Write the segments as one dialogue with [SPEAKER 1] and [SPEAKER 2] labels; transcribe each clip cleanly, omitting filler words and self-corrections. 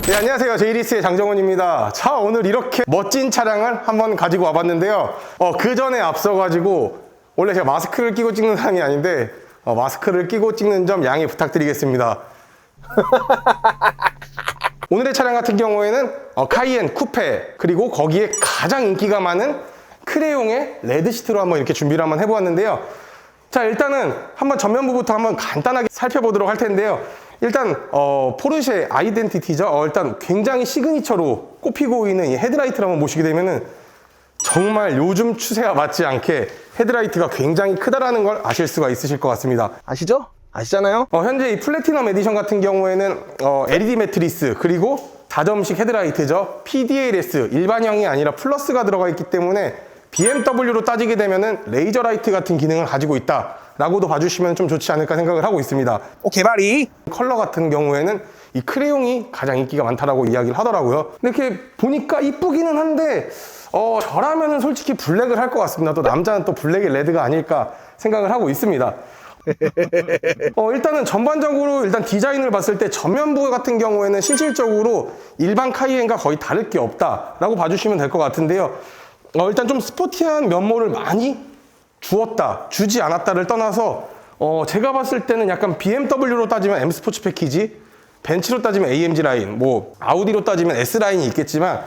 [SPEAKER 1] 네, 안녕하세요. 제이리스의 장정원입니다. 자, 오늘 이렇게 멋진 차량을 한번 가지고 와봤는데요. 그 전에 앞서가지고 원래 제가 마스크를 끼고 찍는 사람이 아닌데 마스크를 끼고 찍는 점 양해 부탁드리겠습니다. 오늘의 차량 같은 경우에는 카이엔 쿠페, 그리고 거기에 가장 인기가 많은 크레용의 레드 시트로 한번 이렇게 준비를 한번 해보았는데요. 자, 일단은 한번 전면부부터 한번 간단하게 살펴보도록 할 텐데요. 일단 포르쉐 아이덴티티죠. 일단 굉장히 시그니처로 꼽히고 있는 이 헤드라이트를 한번 보시게 되면은 정말 요즘 추세와 맞지 않게 헤드라이트가 굉장히 크다라는 걸 아실 수가 있으실 것 같습니다. 아시죠? 아시잖아요? 현재 이 플래티넘 에디션 같은 경우에는 LED 매트리스, 그리고 4점식 헤드라이트죠. PDLS 일반형이 아니라 플러스가 들어가 있기 때문에 BMW로 따지게 되면은 레이저 라이트 같은 기능을 가지고 있다 라고도 봐주시면 좀 좋지 않을까 생각을 하고 있습니다. 개발이 컬러 같은 경우에는 이 크레용이 가장 인기가 많다라고 이야기를 하더라고요. 근데 이렇게 보니까 이쁘기는 한데 저라면은 솔직히 블랙을 할 것 같습니다. 또 남자는 또 블랙이 레드가 아닐까 생각을 하고 있습니다. 일단은 전반적으로 일단 디자인을 봤을 때 전면부 같은 경우에는 실질적으로 일반 카이엔과 거의 다를 게 없다라고 봐주시면 될 것 같은데요. 일단 좀 스포티한 면모를 많이 주지 않았다를 떠나서 제가 봤을 때는 약간 BMW로 따지면 M 스포츠 패키지, 벤츠로 따지면 AMG 라인, 뭐 아우디로 따지면 S 라인이 있겠지만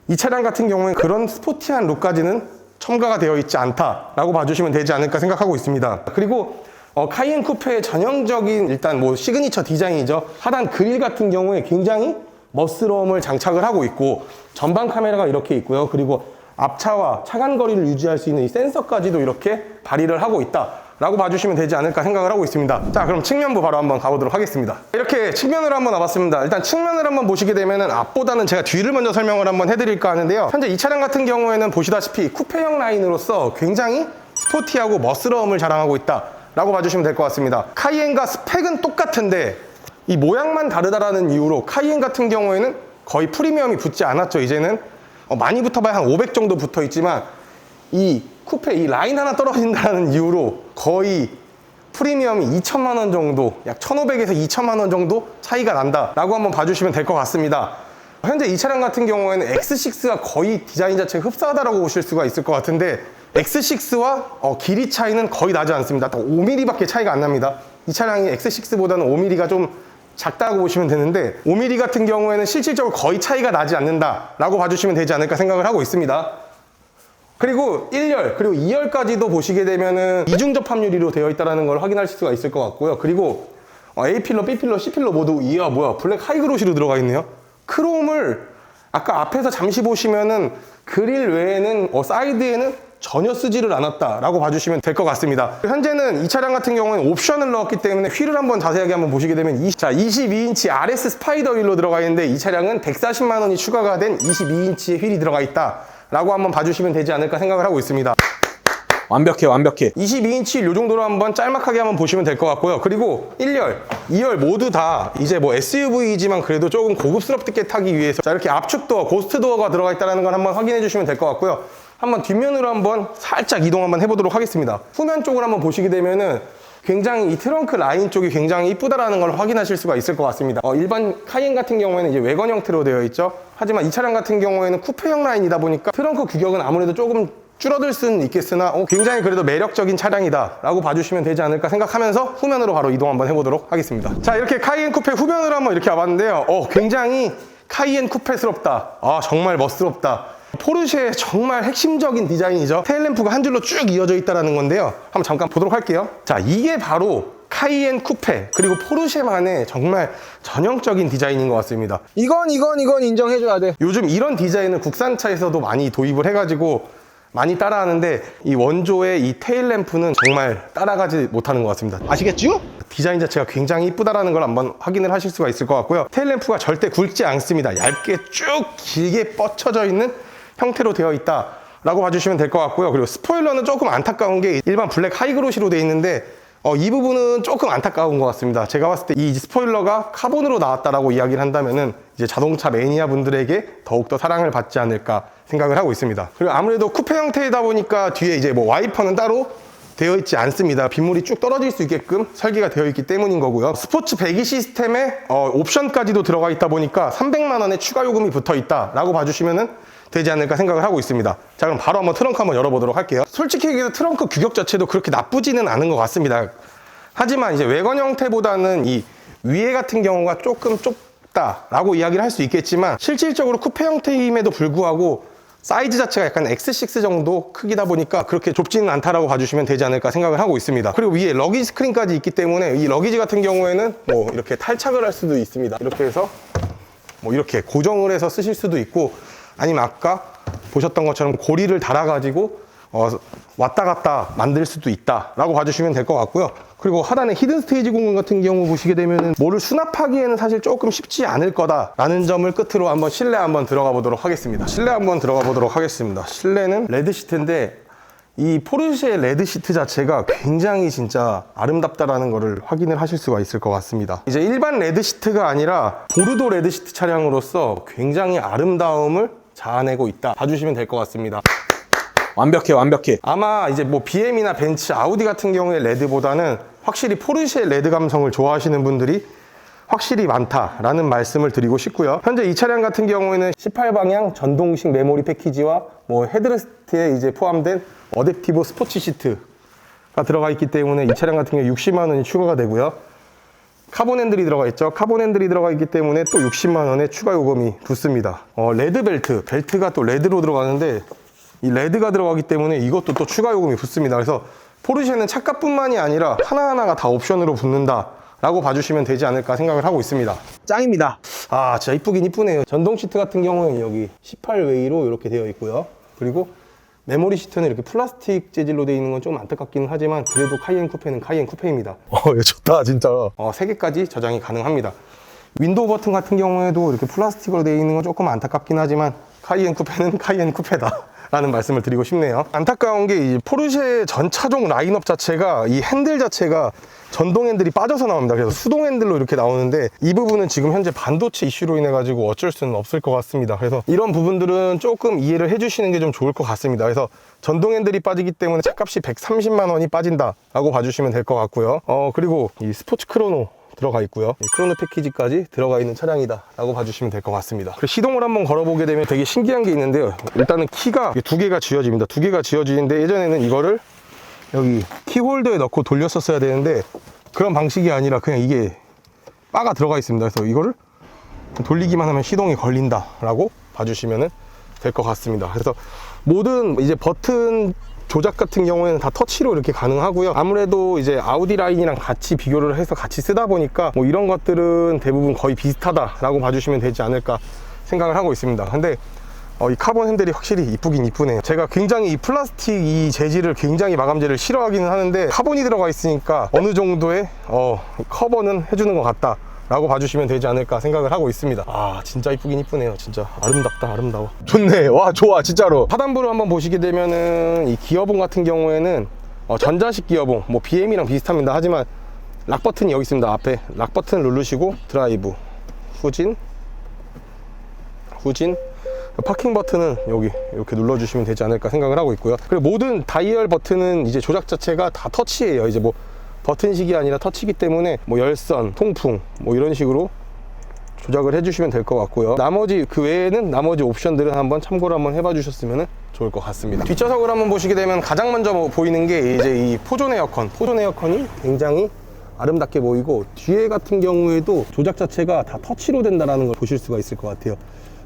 [SPEAKER 1] 이 차량 같은 경우에 그런 스포티한 룩까지는 첨가가 되어 있지 않다라고 봐주시면 되지 않을까 생각하고 있습니다. 그리고 카이엔 쿠페의 전형적인 일단 뭐 시그니처 디자인이죠. 하단 그릴 같은 경우에 굉장히 멋스러움을 장착을 하고 있고 전방 카메라가 이렇게 있고요. 그리고 앞차와 차간 거리를 유지할 수 있는 이 센서까지도 이렇게 발휘를 하고 있다라고 봐주시면 되지 않을까 생각을 하고 있습니다. 자, 그럼 측면부 바로 한번 가보도록 하겠습니다. 이렇게 측면으로 한번 와봤습니다. 일단 측면을 한번 보시게 되면은 앞보다는 제가 뒤를 먼저 설명을 한번 해드릴까 하는데요. 현재 이 차량 같은 경우에는 보시다시피 쿠페형 라인으로서 굉장히 스포티하고 멋스러움을 자랑하고 있다라고 봐주시면 될 것 같습니다. 카이엔과 스펙은 똑같은데 이 모양만 다르다라는 이유로 카이엔 같은 경우에는 거의 프리미엄이 붙지 않았죠. 이제는 많이 붙어봐야 한 500 정도 붙어 있지만 이 쿠페 이 라인 하나 떨어진다는 이유로 거의 프리미엄이 2천만 원 정도, 약 1,500에서 2천만 원 정도 차이가 난다라고 한번 봐주시면 될 것 같습니다. 현재 이 차량 같은 경우에는 X6가 거의 디자인 자체가 흡사하다라고 보실 수가 있을 것 같은데 X6와 길이 차이는 거의 나지 않습니다. 딱 5mm밖에 차이가 안 납니다. 이 차량이 X6보다는 5mm가 좀 작다고 보시면 되는데 5mm 같은 경우에는 실질적으로 거의 차이가 나지 않는다라고 봐주시면 되지 않을까 생각을 하고 있습니다. 그리고 1열 그리고 2열까지도 보시게 되면은 이중 접합유리로 되어 있다는 걸 확인하실 수가 있을 것 같고요. 그리고 A필러, B필러, C필러 모두 이야 뭐야 블랙 하이그로시로 들어가 있네요. 크롬을 아까 앞에서 잠시 보시면은 그릴 외에는 사이드에는 전혀 쓰지를 않았다라고 봐주시면 될 것 같습니다. 현재는 이 차량 같은 경우는 옵션을 넣었기 때문에 휠을 한번 자세하게 한번 보시게 되면 22인치 RS 스파이더 휠로 들어가 있는데 이 차량은 140만 원이 추가가 된 22인치의 휠이 들어가 있다라고 한번 봐주시면 되지 않을까 생각을 하고 있습니다. 완벽해. 22인치 요 정도로 한번 짤막하게 한번 보시면 될 것 같고요. 그리고 1열, 2열 모두 다 이제 뭐 SUV이지만 그래도 조금 고급스럽게 타기 위해서 자 이렇게 압축 도어, 고스트 도어가 들어가 있다는 걸 한번 확인해 주시면 될 것 같고요. 한번 뒷면으로 한번 살짝 이동 한번 해보도록 하겠습니다. 후면 쪽을 한번 보시게 되면은 굉장히 이 트렁크 라인 쪽이 굉장히 이쁘다라는 걸 확인하실 수가 있을 것 같습니다. 일반 카이엔 같은 경우에는 이제 외건 형태로 되어 있죠. 하지만 이 차량 같은 경우에는 쿠페형 라인이다 보니까 트렁크 규격은 아무래도 조금 줄어들 수는 있겠으나 굉장히 그래도 매력적인 차량이다 라고 봐주시면 되지 않을까 생각하면서 후면으로 바로 이동 한번 해보도록 하겠습니다. 자, 이렇게 카이엔 쿠페 후면으로 한번 이렇게 와봤는데요. 굉장히 카이엔 쿠페스럽다. 정말 멋스럽다. 포르쉐의 정말 핵심적인 디자인이죠. 테일램프가 한 줄로 쭉 이어져 있다는 건데요. 한번 잠깐 보도록 할게요. 자, 이게 바로 카이엔 쿠페 그리고 포르쉐만의 정말 전형적인 디자인인 것 같습니다.
[SPEAKER 2] 이건 인정해줘야 돼.
[SPEAKER 1] 요즘 이런 디자인을 국산차에서도 많이 도입을 해가지고 많이 따라하는데 이 원조의 이 테일램프는 정말 따라가지 못하는 것 같습니다.
[SPEAKER 2] 아시겠죠?
[SPEAKER 1] 디자인 자체가 굉장히 이쁘다라는 걸 한번 확인을 하실 수가 있을 것 같고요. 테일램프가 절대 굵지 않습니다. 얇게 쭉 길게 뻗쳐져 있는 형태로 되어 있다라고 봐주시면 될 것 같고요. 그리고 스포일러는 조금 안타까운 게 일반 블랙 하이그로시로 되어 있는데 이 부분은 조금 안타까운 것 같습니다. 제가 봤을 때 이 스포일러가 카본으로 나왔다라고 이야기를 한다면은 이제 자동차 매니아 분들에게 더욱더 사랑을 받지 않을까 생각을 하고 있습니다. 그리고 아무래도 쿠페 형태이다 보니까 뒤에 이제 뭐 와이퍼는 따로 되어 있지 않습니다. 빗물이 쭉 떨어질 수 있게끔 설계가 되어 있기 때문인 거고요. 스포츠 배기 시스템에 옵션까지도 들어가 있다 보니까 300만 원의 추가 요금이 붙어 있다라고 봐주시면 되지 않을까 생각을 하고 있습니다. 자, 그럼 바로 한번 트렁크 한번 열어보도록 할게요. 솔직히 얘기해서 트렁크 규격 자체도 그렇게 나쁘지는 않은 것 같습니다. 하지만 이제 외관 형태보다는 이 위에 같은 경우가 조금 좁다라고 이야기를 할 수 있겠지만, 실질적으로 쿠페 형태임에도 불구하고 사이즈 자체가 약간 X6 정도 크기다 보니까 그렇게 좁지는 않다라고 봐주시면 되지 않을까 생각을 하고 있습니다. 그리고 위에 러기지 스크린까지 있기 때문에 이 러기지 같은 경우에는 뭐 이렇게 탈착을 할 수도 있습니다. 이렇게 해서 뭐 이렇게 고정을 해서 쓰실 수도 있고, 아니면 아까 보셨던 것처럼 고리를 달아가지고 왔다 갔다 만들 수도 있다라고 봐주시면 될 것 같고요. 그리고 하단에 히든 스테이지 공간 같은 경우 보시게 되면은 뭐를 수납하기에는 사실 조금 쉽지 않을 거다라는 점을 끝으로 한번 실내 한번 들어가 보도록 하겠습니다. 실내 한번 들어가 보도록 하겠습니다. 실내는 레드 시트인데 이 포르쉐의 레드 시트 자체가 굉장히 진짜 아름답다라는 거를 확인을 하실 수가 있을 것 같습니다. 이제 일반 레드 시트가 아니라 보르도 레드 시트 차량으로서 굉장히 아름다움을 자아내고 있다 봐주시면 될 것 같습니다.
[SPEAKER 2] 완벽해, 완벽해.
[SPEAKER 1] 아마 이제 뭐 BM이나 벤츠, 아우디 같은 경우의 레드보다는 확실히 포르쉐의 레드 감성을 좋아하시는 분들이 확실히 많다라는 말씀을 드리고 싶고요. 현재 이 차량 같은 경우에는 18방향 전동식 메모리 패키지와 뭐 헤드레스트에 이제 포함된 어댑티브 스포츠 시트가 들어가 있기 때문에 이 차량 같은 경우 60만 원이 추가가 되고요. 카본 핸들이 들어가 있죠. 카본 핸들이 들어가 있기 때문에 또 60만 원의 추가 요금이 붙습니다. 레드 벨트가 또 레드로 들어가는데 이 레드가 들어가기 때문에 이것도 또 추가 요금이 붙습니다. 그래서 포르쉐는 차값뿐만이 아니라 하나하나가 다 옵션으로 붙는다 라고 봐주시면 되지 않을까 생각을 하고 있습니다.
[SPEAKER 2] 짱입니다.
[SPEAKER 1] 아, 진짜 이쁘긴 이쁘네요. 전동 시트 같은 경우는 여기 18웨이로 이렇게 되어 있고요. 그리고 메모리 시트는 이렇게 플라스틱 재질로 되어 있는 건 좀 안타깝기는 하지만 그래도 카이엔 쿠페는 카이엔 쿠페입니다.
[SPEAKER 2] 이거 좋다, 진짜.
[SPEAKER 1] 3개까지 저장이 가능합니다. 윈도우 버튼 같은 경우에도 이렇게 플라스틱으로 되어 있는 건 조금 안타깝긴 하지만 카이엔 쿠페는 카이엔 쿠페다 라는 말씀을 드리고 싶네요. 안타까운 게 이 포르쉐 전 차종 라인업 자체가 이 핸들 자체가 전동 핸들이 빠져서 나옵니다. 그래서 수동 핸들로 이렇게 나오는데 이 부분은 지금 현재 반도체 이슈로 인해 가지고 어쩔 수는 없을 것 같습니다. 그래서 이런 부분들은 조금 이해를 해주시는 게 좀 좋을 것 같습니다. 그래서 전동 핸들이 빠지기 때문에 차값이 130만 원이 빠진다 라고 봐주시면 될 것 같고요. 그리고 이 스포츠 크로노 들어가 있고요. 크로노 패키지까지 들어가 있는 차량이다 라고 봐주시면 될 것 같습니다. 그리고 시동을 한번 걸어보게 되면 되게 신기한 게 있는데요. 일단은 키가 2개가 쥐어집니다. 2개가 쥐어지는데 예전에는 이거를 여기 키홀더에 넣고 돌렸었어야 되는데 그런 방식이 아니라 그냥 이게 바가 들어가 있습니다. 그래서 이거를 돌리기만 하면 시동이 걸린다 라고 봐주시면 될 것 같습니다. 그래서 모든 이제 버튼 조작 같은 경우에는 다 터치로 이렇게 가능하고요. 아무래도 이제 아우디 라인이랑 같이 비교를 해서 같이 쓰다 보니까 뭐 이런 것들은 대부분 거의 비슷하다라고 봐주시면 되지 않을까 생각을 하고 있습니다. 근데 이 카본 핸들이 확실히 이쁘긴 이쁘네요. 제가 굉장히 이 플라스틱 이 재질을 굉장히 마감재를 싫어하기는 하는데 카본이 들어가 있으니까 어느 정도의 커버는 해주는 것 같다 라고 봐주시면 되지 않을까 생각을 하고 있습니다. 아, 진짜 이쁘긴 이쁘네요. 진짜 아름답다, 아름다워.
[SPEAKER 2] 좋네. 와, 좋아, 진짜로.
[SPEAKER 1] 하단부를 한번 보시게 되면은 이 기어봉 같은 경우에는 전자식 기어봉, 뭐 BM이랑 비슷합니다. 하지만 락 버튼이 여기 있습니다. 앞에 락 버튼을 누르시고 드라이브, 후진, 파킹 버튼은 여기 이렇게 눌러주시면 되지 않을까 생각을 하고 있고요. 그리고 모든 다이얼 버튼은 이제 조작 자체가 다 터치예요. 이제 뭐 버튼식이 아니라 터치기 때문에 뭐 열선, 통풍 뭐 이런 식으로 조작을 해주시면 될 것 같고요. 나머지 그 외에는 나머지 옵션들은 한번 참고를 한번 해봐 주셨으면 좋을 것 같습니다. 뒷좌석을 한번 보시게 되면 가장 먼저 보이는 게 이제 이 포존 에어컨이 굉장히 아름답게 보이고 뒤에 같은 경우에도 조작 자체가 다 터치로 된다는 걸 보실 수가 있을 것 같아요.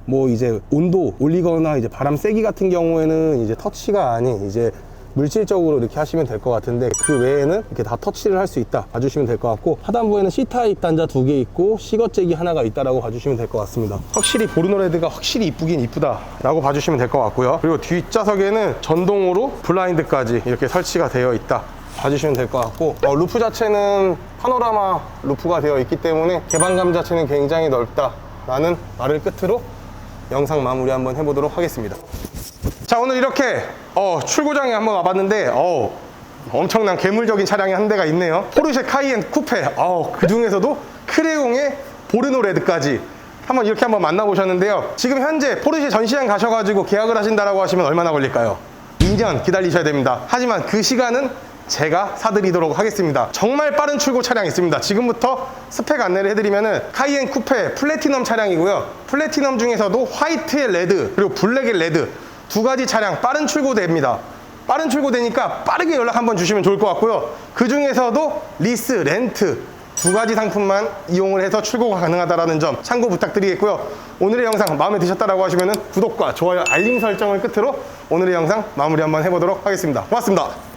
[SPEAKER 1] 뭐 이제 온도 올리거나 이제 바람 세기 같은 경우에는 이제 터치가 아닌 이제 물질적으로 이렇게 하시면 될 것 같은데 그 외에는 이렇게 다 터치를 할 수 있다 봐주시면 될 것 같고 하단부에는 C타입 단자 2개 있고 C거잭이 하나가 있다라고 봐주시면 될 것 같습니다. 확실히 보르노 레드가 확실히 이쁘긴 이쁘다 라고 봐주시면 될 것 같고요. 그리고 뒷좌석에는 전동으로 블라인드까지 이렇게 설치가 되어 있다 봐주시면 될 것 같고 루프 자체는 파노라마 루프가 되어 있기 때문에 개방감 자체는 굉장히 넓다 라는 말을 끝으로 영상 마무리 한번 해보도록 하겠습니다. 자, 오늘 이렇게 출고장에 한번 와봤는데 엄청난 괴물적인 차량이 한 대가 있네요. 포르쉐 카이엔 쿠페, 그 중에서도 크레용의 보르노 레드까지 이렇게 한번 만나보셨는데요. 지금 현재 포르쉐 전시장 가셔가지고 계약을 하신다라고 하시면 얼마나 걸릴까요? 2년 기다리셔야 됩니다. 하지만 그 시간은 제가 사드리도록 하겠습니다. 정말 빠른 출고 차량 있습니다. 지금부터 스펙 안내를 해드리면은 카이엔 쿠페 플래티넘 차량이고요. 플래티넘 중에서도 화이트의 레드 그리고 블랙의 레드 두 가지 차량 빠른 출고됩니다. 빠른 출고되니까 빠르게 연락 한번 주시면 좋을 것 같고요. 그 중에서도 리스, 렌트 두 가지 상품만 이용을 해서 출고가 가능하다는 점 참고 부탁드리겠고요. 오늘의 영상 마음에 드셨다라고 하시면 구독과 좋아요, 알림 설정을 끝으로 오늘의 영상 마무리 한번 해보도록 하겠습니다. 고맙습니다.